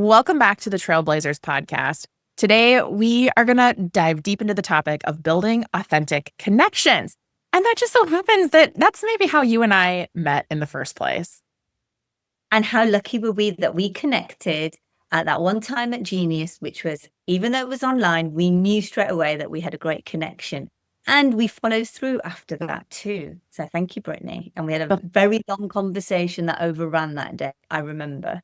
Welcome back to the Trailblazers podcast. Today, we are going to dive deep into the topic of building authentic connections. And that just so happens that that's maybe how you and I met in the first place. And how lucky were we that we connected at that one time at Genius, which was, even though it was online, we knew straight away that we had a great connection. And we followed through after that too. So thank you, Brittany. And we had a very long conversation that overran that day, I remember.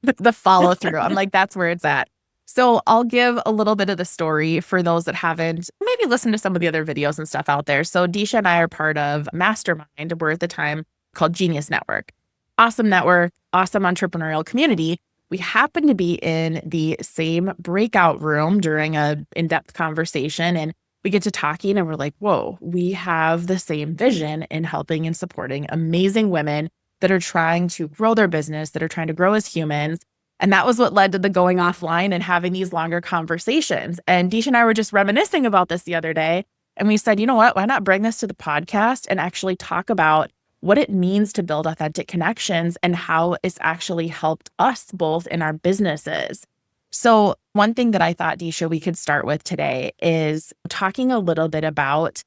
The follow through. I'm like, that's where it's at. So I'll give a little bit of the story for those that haven't maybe listened to some of the other videos and stuff out there. So Disha and I are part of Mastermind. We're at the time called Genius Network. Awesome network, awesome entrepreneurial community. We happened to be in the same breakout room during a in-depth conversation, and we get to talking and we're like, whoa, we have the same vision in helping and supporting amazing women that are trying to grow their business, that are trying to grow as humans. And that was what led to the going offline and having these longer conversations. And Disha and I were just reminiscing about this the other day. And we said, you know what, why not bring this to the podcast and actually talk about what it means to build authentic connections and how it's actually helped us both in our businesses. So one thing that I thought, Disha, we could start with today is talking a little bit about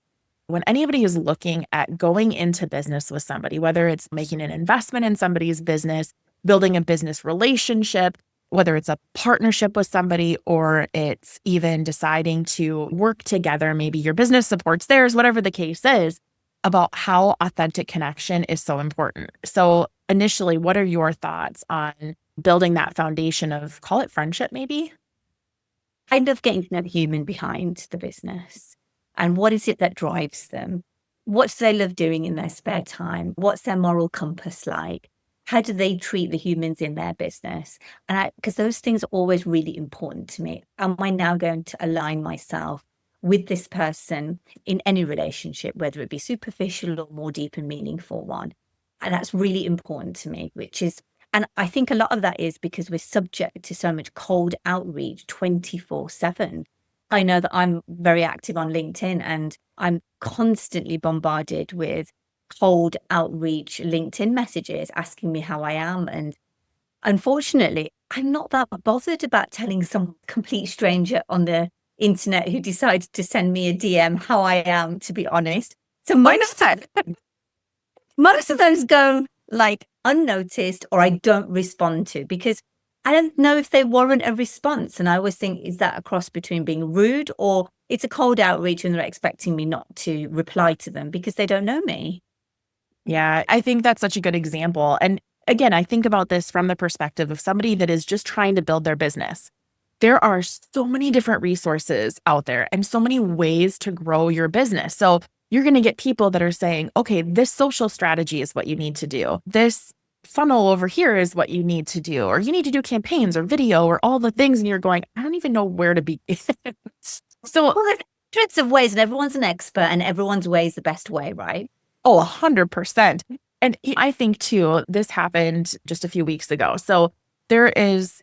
when anybody is looking at going into business with somebody, whether it's making an investment in somebody's business, building a business relationship, whether it's a partnership with somebody, or it's even deciding to work together, maybe your business supports theirs, whatever the case is, about how authentic connection is so important. So initially, what are your thoughts on building that foundation of, call it friendship, maybe? Kind of getting to know the human behind the business. And what is it that drives them? What do they love doing in their spare time? What's their moral compass like? How do they treat the humans in their business? And because those things are always really important to me. Am I now going to align myself with this person in any relationship, whether it be superficial or more deep and meaningful one? And that's really important to me, and I think a lot of that is because we're subject to so much cold outreach 24/7. I know that I'm very active on LinkedIn and I'm constantly bombarded with cold outreach LinkedIn messages asking me how I am. And unfortunately, I'm not that bothered about telling some complete stranger on the internet who decided to send me a DM how I am, to be honest. So most of those go like unnoticed, or I don't respond to, because I don't know if they warrant a response. And I always think, is that a cross between being rude or it's a cold outreach and they're expecting me not to reply to them because they don't know me? Yeah, I think that's such a good example. And again, I think about this from the perspective of somebody that is just trying to build their business. There are so many different resources out there and so many ways to grow your business. So you're going to get people that are saying, okay, this social strategy is what you need to do. This funnel over here is what you need to do, or you need to do campaigns or video or all the things. And you're going, I don't even know where to begin. Well, there's hundreds of ways and everyone's an expert and everyone's way is the best way, right? Oh, 100%. And I think too, this happened just a few weeks ago. So there is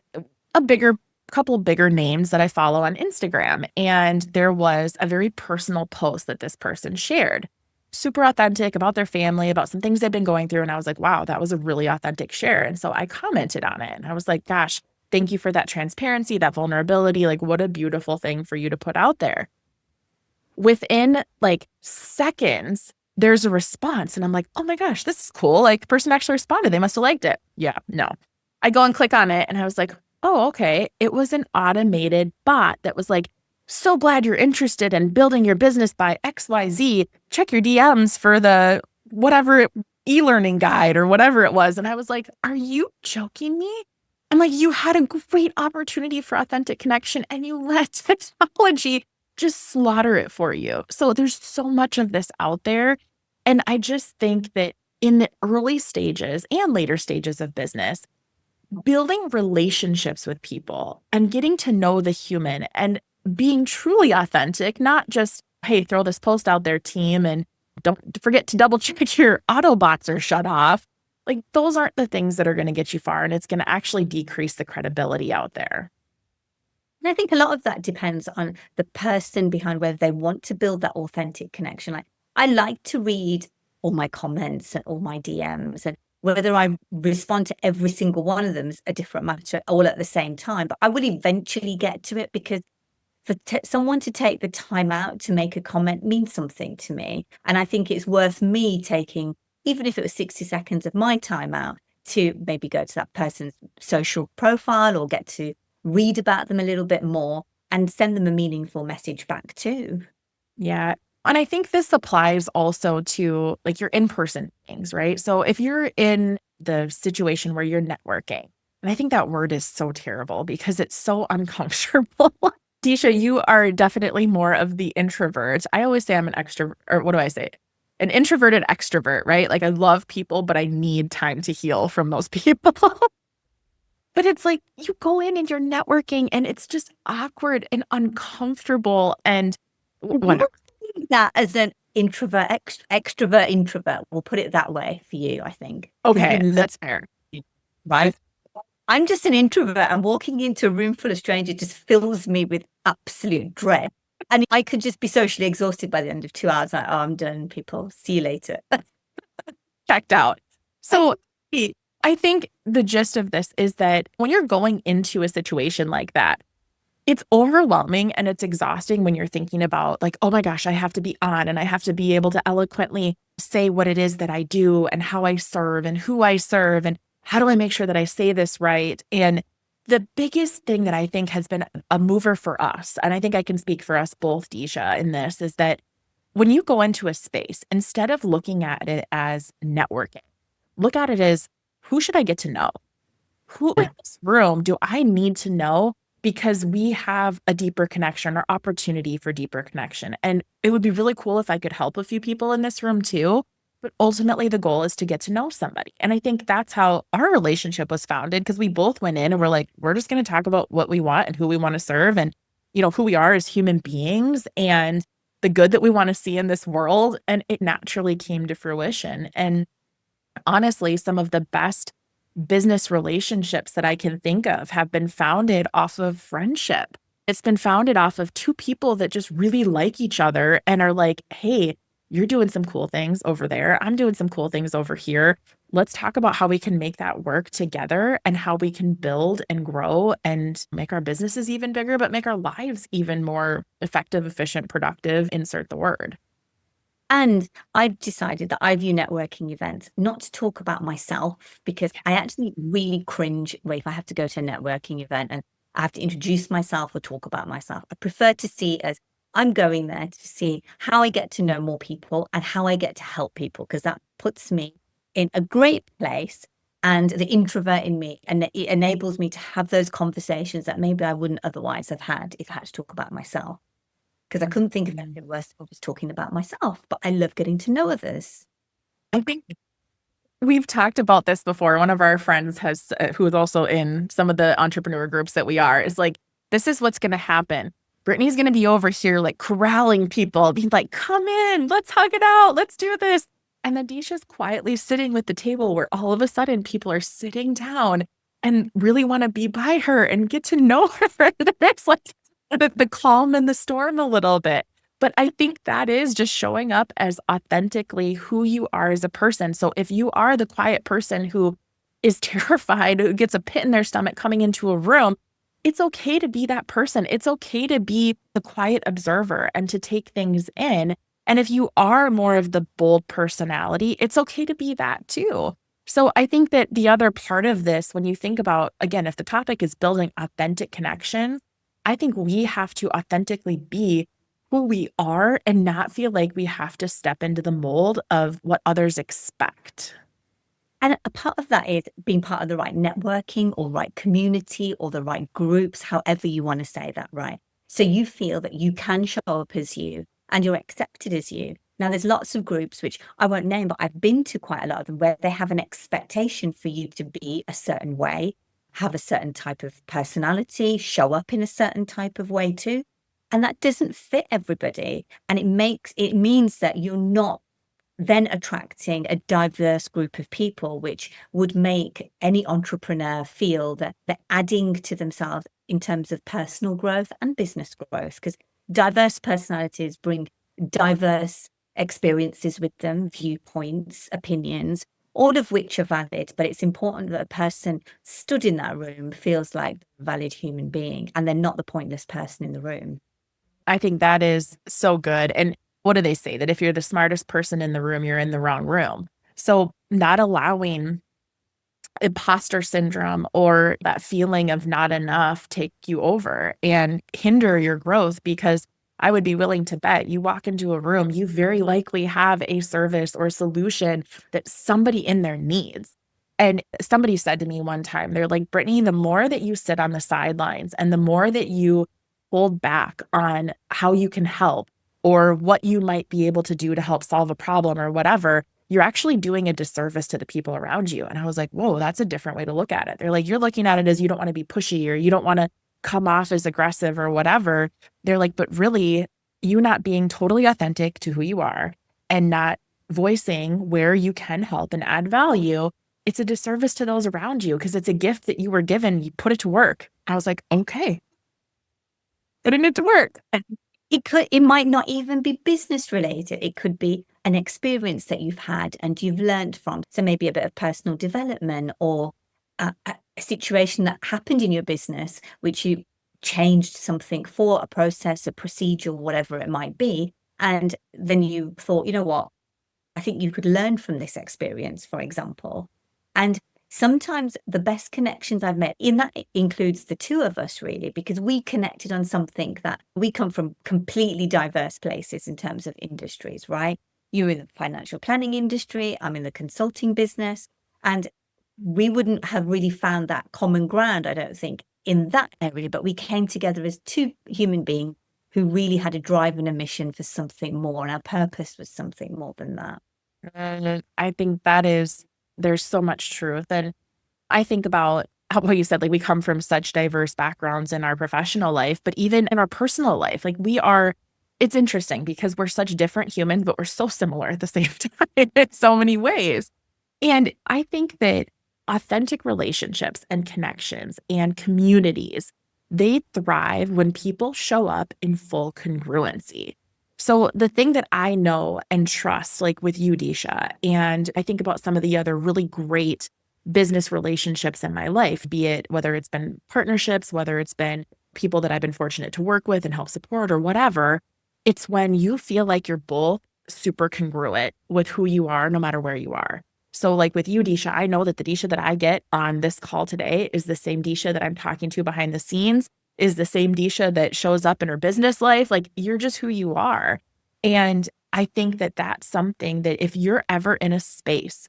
couple bigger names that I follow on Instagram. And there was a very personal post that this person shared, super authentic about their family, about some things they've been going through. And I was like, wow, that was a really authentic share. And so I commented on it and I was like, gosh, thank you for that transparency, that vulnerability. Like, what a beautiful thing for you to put out there. Within like seconds, there's a response. And I'm like, oh my gosh, this is cool. Like, the person actually responded. They must have liked it. Yeah, no. I go and click on it and I was like, oh, okay. It was an automated bot that was like, so glad you're interested in building your business by XYZ. Check your DMs for the whatever e-learning guide or whatever it was. And I was like, are you joking me? I'm like, you had a great opportunity for authentic connection and you let technology just slaughter it for you. So there's so much of this out there. And I just think that in the early stages and later stages of business, building relationships with people and getting to know the human and being truly authentic, not just, hey, throw this post out there, team, and don't forget to double check your Autobots are shut off. Like, those aren't the things that are going to get you far, and it's going to actually decrease the credibility out there. And I think a lot of that depends on the person behind whether they want to build that authentic connection. Like, I like to read all my comments and all my DMs, and Whether I respond to every single one of them is a different matter, all at the same time. But I will eventually get to it, because for someone to take the time out to make a comment means something to me. And I think it's worth me taking, even if it was 60 seconds of my time out, to maybe go to that person's social profile or get to read about them a little bit more and send them a meaningful message back too. Yeah. And I think this applies also to like your in-person things, right? So if you're in the situation where you're networking, and I think that word is so terrible because it's so uncomfortable. Disha, you are definitely more of the introvert. I always say I'm an extrovert, or what do I say? An introverted extrovert, right? Like I love people, but I need time to heal from those people. But it's like you go in and you're networking and it's just awkward and uncomfortable and whatever. That as an introvert, extrovert, introvert, we'll put it that way for you, I think. Okay, that's fair. Right? I'm just an introvert, and walking into a room full of strangers just fills me with absolute dread. And I could just be socially exhausted by the end of 2 hours. Like, oh, I'm done, people. See you later. Checked out. So I think the gist of this is that when you're going into a situation like that, it's overwhelming and it's exhausting when you're thinking about like, oh my gosh, I have to be on and I have to be able to eloquently say what it is that I do and how I serve and who I serve and how do I make sure that I say this right? And the biggest thing that I think has been a mover for us, and I think I can speak for us both, Disha, in this, is that when you go into a space, instead of looking at it as networking, look at it as who should I get to know? Who in this room do I need to know because we have a deeper connection or opportunity for deeper connection? And it would be really cool if I could help a few people in this room too. But ultimately, the goal is to get to know somebody. And I think that's how our relationship was founded because we both went in and we're like, we're just going to talk about what we want and who we want to serve and, you know, who we are as human beings and the good that we want to see in this world. And it naturally came to fruition. And honestly, some of the best business relationships that I can think of have been founded off of friendship. It's been founded off of two people that just really like each other and are like, hey, you're doing some cool things over there. I'm doing some cool things over here. Let's talk about how we can make that work together and how we can build and grow and make our businesses even bigger, but make our lives even more effective, efficient, productive. Insert the word. And I've decided that I view networking events not to talk about myself, because I actually really cringe if I have to go to a networking event and I have to introduce myself or talk about myself. I prefer to see it as I'm going there to see how I get to know more people and how I get to help people, because that puts me in a great place. And the introvert in me, and it enables me to have those conversations that maybe I wouldn't otherwise have had if I had to talk about myself. Because I couldn't think of anything worse than just talking about myself, but I love getting to know others. I think we've talked about this before. One of our friends has, who is also in some of the entrepreneur groups that we are, is like, this is what's going to happen. Brittany's going to be over here like corralling people, being like, come in, let's hug it out, let's do this. And then Disha's quietly sitting with the table where all of a sudden people are sitting down and really want to be by her and get to know her. It's like the calm and the storm a little bit. But I think that is just showing up as authentically who you are as a person. So if you are the quiet person who is terrified, who gets a pit in their stomach coming into a room, it's okay to be that person. It's okay to be the quiet observer and to take things in. And if you are more of the bold personality, it's okay to be that too. So I think that the other part of this, when you think about, again, if the topic is building authentic connection, I think we have to authentically be who we are and not feel like we have to step into the mold of what others expect. And a part of that is being part of the right networking or right community or the right groups, however you want to say that, right? So you feel that you can show up as you and you're accepted as you. Now, there's lots of groups, which I won't name, but I've been to quite a lot of them, where they have an expectation for you to be a certain way, have a certain type of personality, show up in a certain type of way too. And that doesn't fit everybody. And it means that you're not then attracting a diverse group of people, which would make any entrepreneur feel that they're adding to themselves in terms of personal growth and business growth, because diverse personalities bring diverse experiences with them, viewpoints, opinions, all of which are valid, but it's important that a person stood in that room feels like a valid human being and they're not the pointless person in the room. I think that is so good. And what do they say? That if you're the smartest person in the room, you're in the wrong room. So not allowing imposter syndrome or that feeling of not enough take you over and hinder your growth, because I would be willing to bet you walk into a room, you very likely have a service or solution that somebody in there needs. And somebody said to me one time, they're like, Brittany, the more that you sit on the sidelines and the more that you hold back on how you can help or what you might be able to do to help solve a problem or whatever, you're actually doing a disservice to the people around you. And I was like, whoa, that's a different way to look at it. They're like, you're looking at it as you don't want to be pushy or you don't want to come off as aggressive or whatever. They're like, but really, you not being totally authentic to who you are and not voicing where you can help and add value, it's a disservice to those around you because it's a gift that you were given. You put it to work. I was like, okay, putting it to work. It might not even be business related. It could be an experience that you've had and you've learned from. So maybe a bit of personal development or a situation that happened in your business, which you changed something for a process, a procedure, whatever it might be. And then you thought, you know what, I think you could learn from this experience, for example. And sometimes the best connections I've met, in that includes the two of us really, because we connected on something that we come from completely diverse places in terms of industries, right? You're in the financial planning industry, I'm in the consulting business, and we wouldn't have really found that common ground, I don't think, in that area, but we came together as two human beings who really had a drive and a mission for something more, and our purpose was something more than that. I think there's so much truth. And I think about how you said, like, we come from such diverse backgrounds in our professional life, but even in our personal life, like it's interesting because we're such different humans, but we're so similar at the same time in so many ways. And I think that authentic relationships and connections and communities, they thrive when people show up in full congruency. So the thing that I know and trust, like with you, Disha, and I think about some of the other really great business relationships in my life, be it whether it's been partnerships, whether it's been people that I've been fortunate to work with and help support or whatever, it's when you feel like you're both super congruent with who you are, no matter where you are. So like with you, Disha, I know that the Disha that I get on this call today is the same Disha that I'm talking to behind the scenes, is the same Disha that shows up in her business life. Like you're just who you are. And I think that that's something that if you're ever in a space,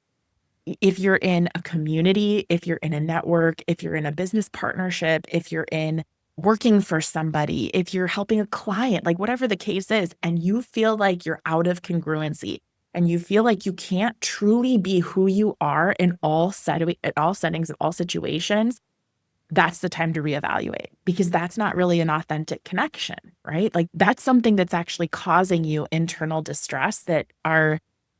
if you're in a community, if you're in a network, if you're in a business partnership, if you're in working for somebody, if you're helping a client, like whatever the case is, and you feel like you're out of congruency and you feel like you can't truly be who you are in all settings, in all situations, that's the time to reevaluate because that's not really an authentic connection, right? Like that's something that's actually causing you internal distress that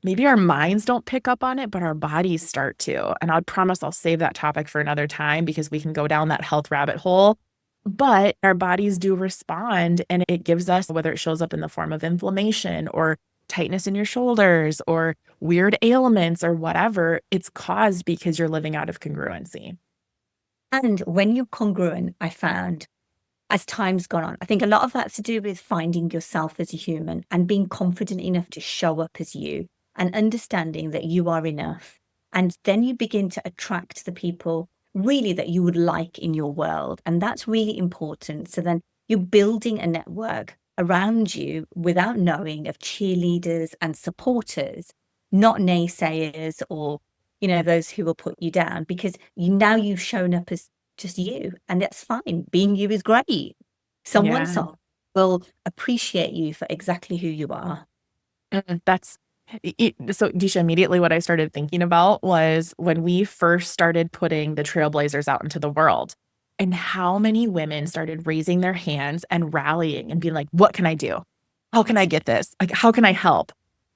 maybe our minds don't pick up on it, but our bodies start to. And I promise I'll save that topic for another time because we can go down that health rabbit hole. But our bodies do respond and it gives us, whether it shows up in the form of inflammation or tightness in your shoulders or weird ailments or whatever, it's caused because you're living out of congruency. And when you're congruent, I found as time's gone on, I think a lot of that's to do with finding yourself as a human and being confident enough to show up as you and understanding that you are enough. And then you begin to attract the people really that you would like in your world. And that's really important. So then you're building a network around you without knowing of cheerleaders and supporters, not naysayers or, those who will put you down because you've shown up as just you. And that's fine. Being you is great. Someone Yeah. will appreciate you for exactly who you are. That's so Disha, immediately what I started thinking about was when we first started putting the trailblazers out into the world and how many women started raising their hands and rallying and being like, what can I do? How can I get this? Like, how can I help?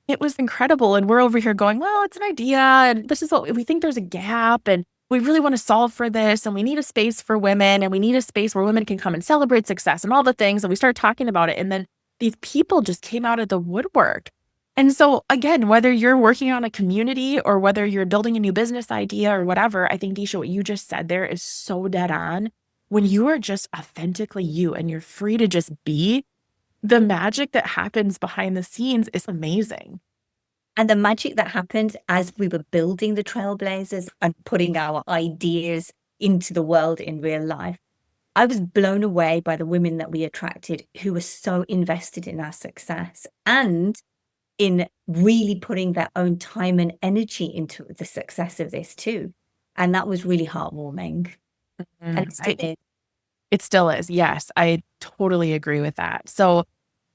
It was incredible. And we're over here going, well, it's an idea. And this is what we think there's a gap. And we really want to solve for this. And we need a space for women. And we need a space where women can come and celebrate success and all the things. And we started talking about it. And then these people just came out of the woodwork. And so again, whether you're working on a community or whether you're building a new business idea or whatever, I think, Disha, what you just said there is so dead on. When you are just authentically you and you're free to just be, the magic that happens behind the scenes is amazing. And the magic that happened as we were building the Trailblazers and putting our ideas into the world in real life, I was blown away by the women that we attracted who were so invested in our success and in really putting their own time and energy into the success of this too. And that was really heartwarming. And Mm, it still is. it still is. Yes, I totally agree with that. So,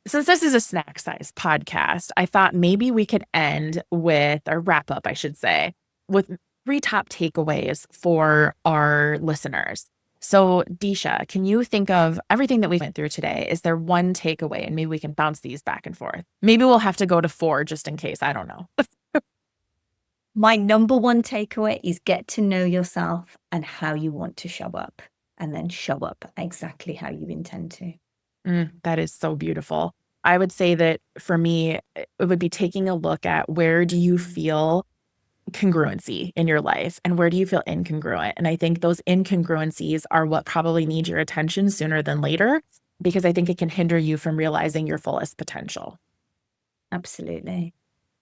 since this is a snack size podcast, I thought maybe we could end with, or wrap up, I should say, with three top takeaways for our listeners. So, Disha, can you think of everything that we went through today? Is there one takeaway? And maybe we can bounce these back and forth. Maybe we'll have to go to four just in case. I don't know. My number one takeaway is get to know yourself and how you want to show up, and then show up exactly how you intend to. That is so beautiful. I would say that for me, it would be taking a look at where do you feel congruency in your life and where do you feel incongruent? And I think those incongruencies are what probably need your attention sooner than later, because I think it can hinder you from realizing your fullest potential. Absolutely.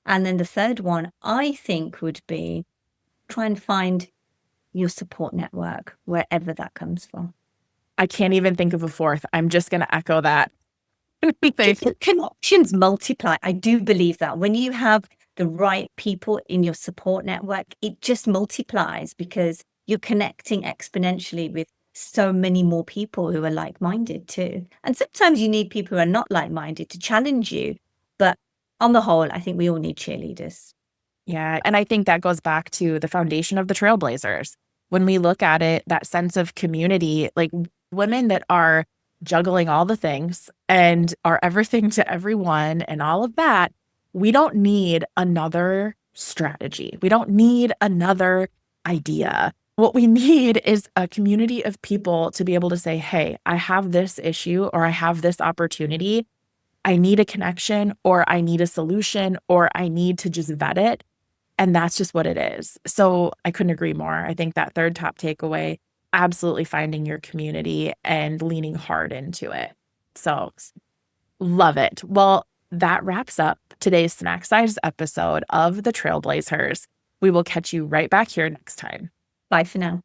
And then the third one, I think, would be try and find your support network wherever that comes from. I can't even think of a fourth. I'm just going to echo that. Connections multiply. I do believe that when you have the right people in your support network, it just multiplies because you're connecting exponentially with so many more people who are like-minded too. And sometimes you need people who are not like-minded to challenge you. But on the whole, I think we all need cheerleaders. Yeah. And I think that goes back to the foundation of the Trailblazers. When we look at it, that sense of community, like women that are juggling all the things and are everything to everyone and all of that, we don't need another strategy. We don't need another idea. What we need is a community of people to be able to say, hey, I have this issue or I have this opportunity. I need a connection or I need a solution or I need to just vet it. And that's just what it is. So I couldn't agree more. I think that third top takeaway, absolutely finding your community and leaning hard into it. So love it. Well, that wraps up today's snack size episode of the Trailblazers. We will catch you right back here next time. Bye for now.